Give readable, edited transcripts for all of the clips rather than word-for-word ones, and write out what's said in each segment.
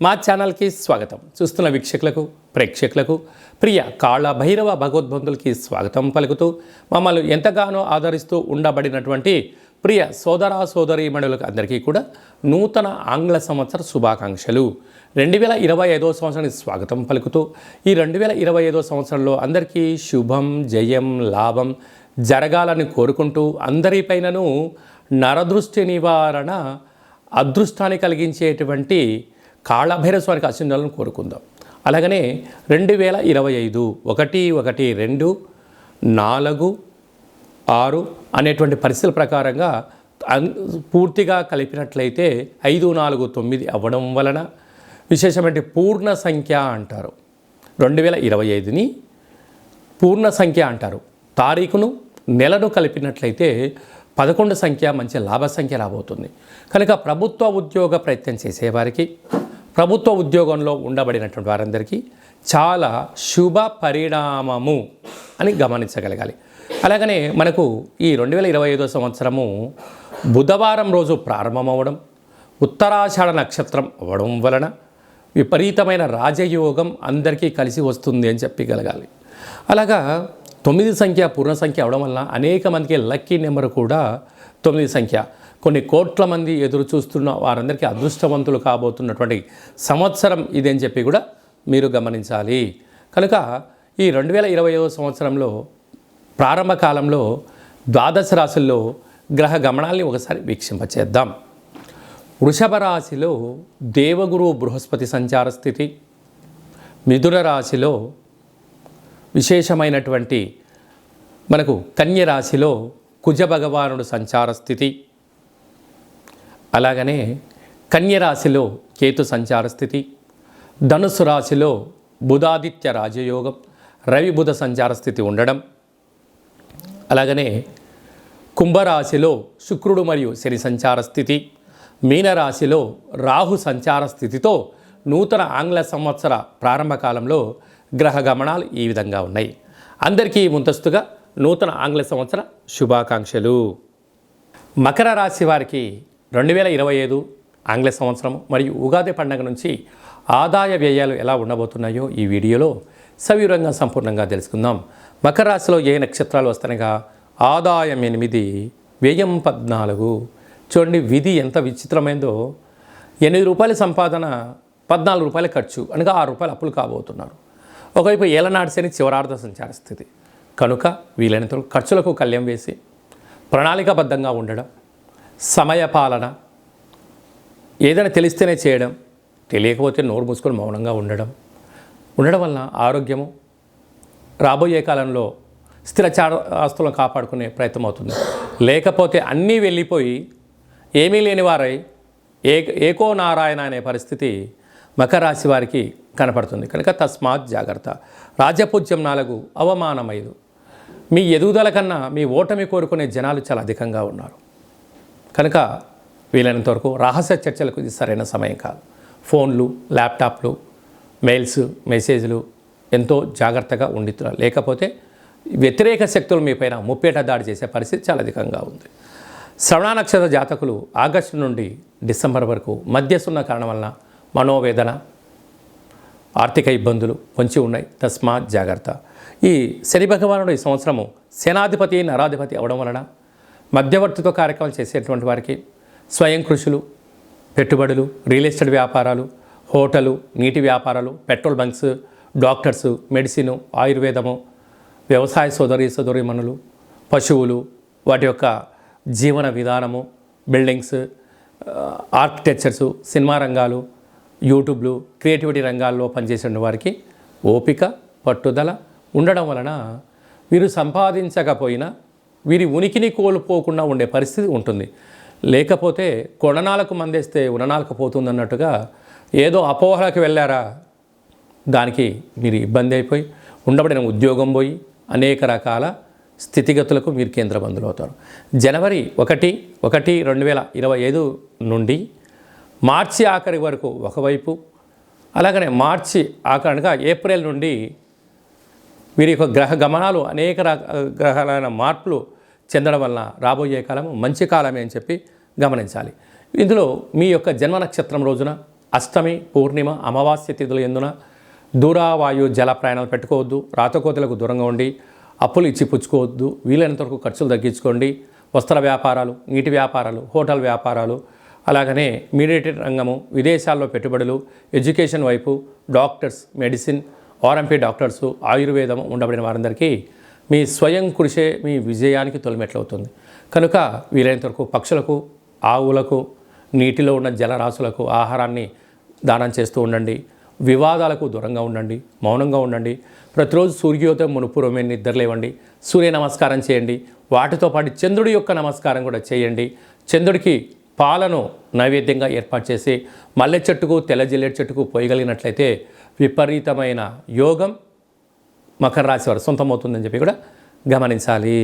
మా ఛానల్కి స్వాగతం. చూస్తున్న వీక్షకులకు ప్రేక్షకులకు ప్రియ కాళ భైరవ భగవద్బంధులకి స్వాగతం పలుకుతూ మమ్మల్ని ఎంతగానో ఆదరిస్తూ ఉండబడినటువంటి ప్రియ సోదర సోదరీమణులకు అందరికీ కూడా నూతన ఆంగ్ల సంవత్సర శుభాకాంక్షలు. 2025వ సంవత్సరానికి స్వాగతం పలుకుతూ ఈ 2025వ సంవత్సరంలో అందరికీ శుభం జయం లాభం జరగాలని కోరుకుంటూ అందరిపైనను నరదృష్టి నివారణ అదృష్టాన్ని కలిగించేటువంటి కాళభైరవ స్వామికి ఆశీర్వాదాలను కోరుకుందాం. అలాగనే 2025 1-2-4-6 అనేటువంటి పరిస్థితుల ప్రకారంగా పూర్తిగా కలిపినట్లయితే 5-4-9 అవ్వడం వలన విశేషమైన పూర్ణ సంఖ్య అంటారు. 2025ని పూర్ణ సంఖ్య అంటారు. తారీఖును నెలను కలిపినట్లయితే 11 సంఖ్య మంచి లాభ సంఖ్య రాబోతుంది. కనుక ప్రభుత్వ ఉద్యోగ ప్రయత్నం చేసేవారికి, ప్రభుత్వ ఉద్యోగంలో ఉండబడినటువంటి వారందరికీ చాలా శుభ పరిణామము అని గమనించగలగాలి. అలాగనే మనకు ఈ 2025వ సంవత్సరము బుధవారం రోజు ప్రారంభమవడం, ఉత్తరాషాఢ నక్షత్రం అవ్వడం వలన విపరీతమైన రాజయోగం అందరికీ కలిసి వస్తుంది అని చెప్పగలగాలి. అలాగా 9 సంఖ్య పూర్ణ సంఖ్య అవడం వల్ల అనేక మందికి లక్కీ నెంబర్ కూడా 9 సంఖ్య. కొన్ని కోట్ల మంది ఎదురు చూస్తున్న వారందరికీ అదృష్టవంతులు కాబోతున్నటువంటి సంవత్సరం ఇదని చెప్పి కూడా మీరు గమనించాలి. కనుక ఈ 2025వ సంవత్సరంలో ప్రారంభ కాలంలో ద్వాదశ రాశుల్లో గ్రహ గమనాల్ని ఒకసారి వీక్షింపచేద్దాం. వృషభ రాశిలో దేవగురు బృహస్పతి సంచార స్థితి, మిథున రాశిలో విశేషమైనటువంటి మనకు కన్య రాశిలో కుజ భగవానుడు సంచార స్థితి, అలాగనే కన్య రాశిలో కేతు సంచార స్థితి, ధనుసు రాశిలో బుధాదిత్య రాజయోగం రవి బుధ సంచార స్థితి ఉండడం, అలాగనే కుంభరాశిలో శుక్రుడు మరియు శని సంచార స్థితి, మీనరాశిలో రాహు సంచార స్థితితో నూతన ఆంగ్ల సంవత్సర ప్రారంభ కాలంలో గ్రహ గమనాలు ఈ విధంగా ఉన్నాయి. అందరికీ ముందస్తుగా నూతన ఆంగ్ల సంవత్సర శుభాకాంక్షలు. మకర రాశి వారికి 2025 ఆంగ్ల సంవత్సరం మరియు ఉగాది పండుగ నుంచి ఆదాయ వ్యయాలు ఎలా ఉండబోతున్నాయో ఈ వీడియోలో సవివరంగా సంపూర్ణంగా తెలుసుకుందాం. మకర రాశిలో ఏ నక్షత్రాలు వస్తాయనగా ఆదాయం 8, వ్యయం 14. చూడండి, విధి ఎంత విచిత్రమైందో. 8 రూపాయల సంపాదన, 14 రూపాయల ఖర్చు, అనగా 6 రూపాయలు అప్పులు కాబోతున్నారు. ఒకవైపు ఏలనాటి శని చివరార్థ సంచార స్థితి కనుక వీలైనంత ఖర్చులకు కళ్యం వేసి ప్రణాళికాబద్ధంగా ఉండడం, సమయపాలన, ఏదైనా తెలిస్తేనే చేయడం, తెలియకపోతే నోరు మూసుకొని మౌనంగా ఉండడం వలన ఆరోగ్యము రాబోయే కాలంలో స్థిరచార ఆస్తులను కాపాడుకునే ప్రయత్నం అవుతుంది. లేకపోతే అన్నీ వెళ్ళిపోయి ఏమీ లేని వారై ఏకో నారాయణ అనే పరిస్థితి మకర రాశి వారికి కనపడుతుంది. కనుక తస్మాత్ జాగ్రత్త. రాజపూజ్యం 4, అవమానం 5. మీ ఎదుగుదల కన్నా మీ ఓటమి కోరుకునే జనాలు చాలా అధికంగా ఉన్నారు. కనుక వీలైనంత వరకు రహస్య చర్చలకు ఇది సరైన సమయం కాదు. ఫోన్లు, ల్యాప్టాప్లు, మెయిల్స్, మెసేజ్లు ఎంతో జాగ్రత్తగా ఉండితున్నారు. లేకపోతే వ్యతిరేక శక్తులు మీపైన ముప్పేట దాడి చేసే పరిస్థితి చాలా అధికంగా ఉంది. శ్రవణ నక్షత్ర జాతకులు ఆగస్టు నుండి డిసెంబర్ వరకు మధ్యస్తున్న కారణం వలన మనోవేదన, ఆర్థిక ఇబ్బందులు పొంచి ఉన్నాయి. తస్మాత్ జాగ్రత్త. ఈ శని భగవానుడు ఈ సంవత్సరము సేనాధిపతి నరాధిపతి అవడం వలన మధ్యవర్తిత్వ కార్యక్రమాలు చేసేటువంటి వారికి స్వయం కృషులు, పెట్టుబడులు, రియల్ ఎస్టేట్ వ్యాపారాలు, హోటలు, నీటి వ్యాపారాలు, పెట్రోల్ బంక్స్, డాక్టర్సు, మెడిసిను, ఆయుర్వేదము, వ్యవసాయ సోదరీమణులు, పశువులు, వాటి యొక్క జీవన విధానము, బిల్డింగ్స్, ఆర్కిటెక్చర్సు, సినిమా రంగాలు, యూట్యూబ్లు, క్రియేటివిటీ రంగాల్లో పనిచేసిన వారికి ఓపిక, పట్టుదల ఉండడం వలన వీరు సంపాదించకపోయినా వీరి ఉనికిని కోల్పోకుండా ఉండే పరిస్థితి ఉంటుంది. లేకపోతే కొడనాలకు మందేస్తే ఉననాలకు పోతుందన్నట్టుగా ఏదో అపోహలకు వెళ్ళారా, దానికి మీరు ఇబ్బంది అయిపోయి ఉండబడిన ఉద్యోగం పోయి అనేక రకాల స్థితిగతులకు మీరు కేంద్రబంధులు అవుతారు. జనవరి 1-1-2025 నుండి మార్చి ఆఖరి వరకు ఒకవైపు, అలాగనే మార్చి ఆఖరిగా ఏప్రిల్ నుండి వీరి యొక్క గ్రహ గమనాలు అనేక గ్రహాలైన మార్పులు చెందడం వలన రాబోయే కాలము మంచి కాలమే అని చెప్పి గమనించాలి. ఇందులో మీ యొక్క జన్మ నక్షత్రం రోజున అష్టమి, పూర్ణిమ, అమావాస్య తిథులు ఎందున దూరావాయు జల ప్రయాణాలు పెట్టుకోవద్దు. రాతకోతలకు దూరంగా ఉండి అప్పులు ఇచ్చి పుచ్చుకోవద్దు. వీలైనంత వరకు ఖర్చులు తగ్గించుకోండి. వస్త్ర వ్యాపారాలు, నీటి వ్యాపారాలు, హోటల్ వ్యాపారాలు, అలాగనే మీడియేటెడ్ రంగము, విదేశాల్లో పెట్టుబడులు, ఎడ్యుకేషన్ వైపు, డాక్టర్స్, మెడిసిన్, ఆర్ఎంపీ డాక్టర్సు, ఆయుర్వేదం ఉండబడిన వారందరికీ మీ స్వయం కృషే మీ విజయానికి తొలిమెట్లవుతుంది. కనుక వీలైనంత వరకు పక్షులకు, ఆవులకు, నీటిలో ఉన్న జలరాశులకు ఆహారాన్ని దానం చేస్తూ ఉండండి. వివాదాలకు దూరంగా ఉండండి. మౌనంగా ఉండండి. ప్రతిరోజు సూర్యోదయం మునుపూర్వమే నిద్రలేవండి. సూర్య నమస్కారం చేయండి. వాటితో పాటు చంద్రుడి యొక్క నమస్కారం కూడా చేయండి. చంద్రుడికి పాలను నైవేద్యంగా ఏర్పాటు చేసి మల్లె చెట్టుకు, తెల్ల జిల్లేడు చెట్టుకు పోయగలిగినట్లయితే విపరీతమైన యోగం మకర రాశి వారు సొంతమవుతుందని చెప్పి కూడా గమనించాలి.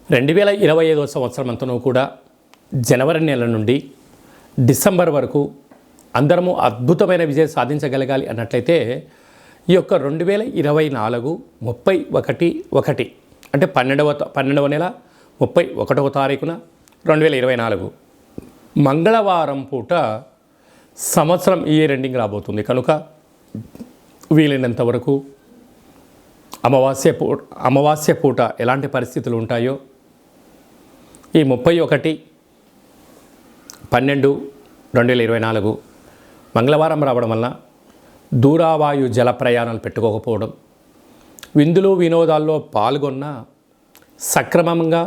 2025 సంవత్సరం అంతనూ కూడా జనవరి నెల నుండి డిసెంబర్ వరకు అందరము అద్భుతమైన విజయం సాధించగలగాలి అన్నట్లయితే ఈ యొక్క 2024 31/1 అంటే 12వ నెల 31వ తారీఖున 2024 మంగళవారం పూట సంవత్సరం ఇయర్ ఎండింగ్ రాబోతుంది. కనుక వీలైనంత వరకు అమావాస్య పూట ఎలాంటి పరిస్థితులు ఉంటాయో ఈ 31/12/2024 మంగళవారం రావడం వలన దూరావాయు జల ప్రయాణాలు పెట్టుకోకపోవడం, విందులు వినోదాల్లో పాల్గొన్న సక్రమంగా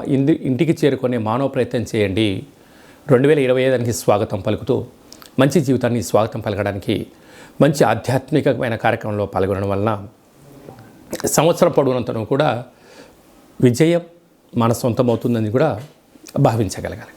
ఇంటికి చేరుకునే మానవ ప్రయత్నం చేయండి. 2025 స్వాగతం పలుకుతూ మంచి జీవితాన్ని స్వాగతం పలకడానికి మంచి ఆధ్యాత్మికమైన కార్యక్రమంలో పాల్గొనడం వలన సంవత్సరం పొడవునంతను కూడా విజయం మన సొంతమవుతుందని కూడా భావించగలగాలి.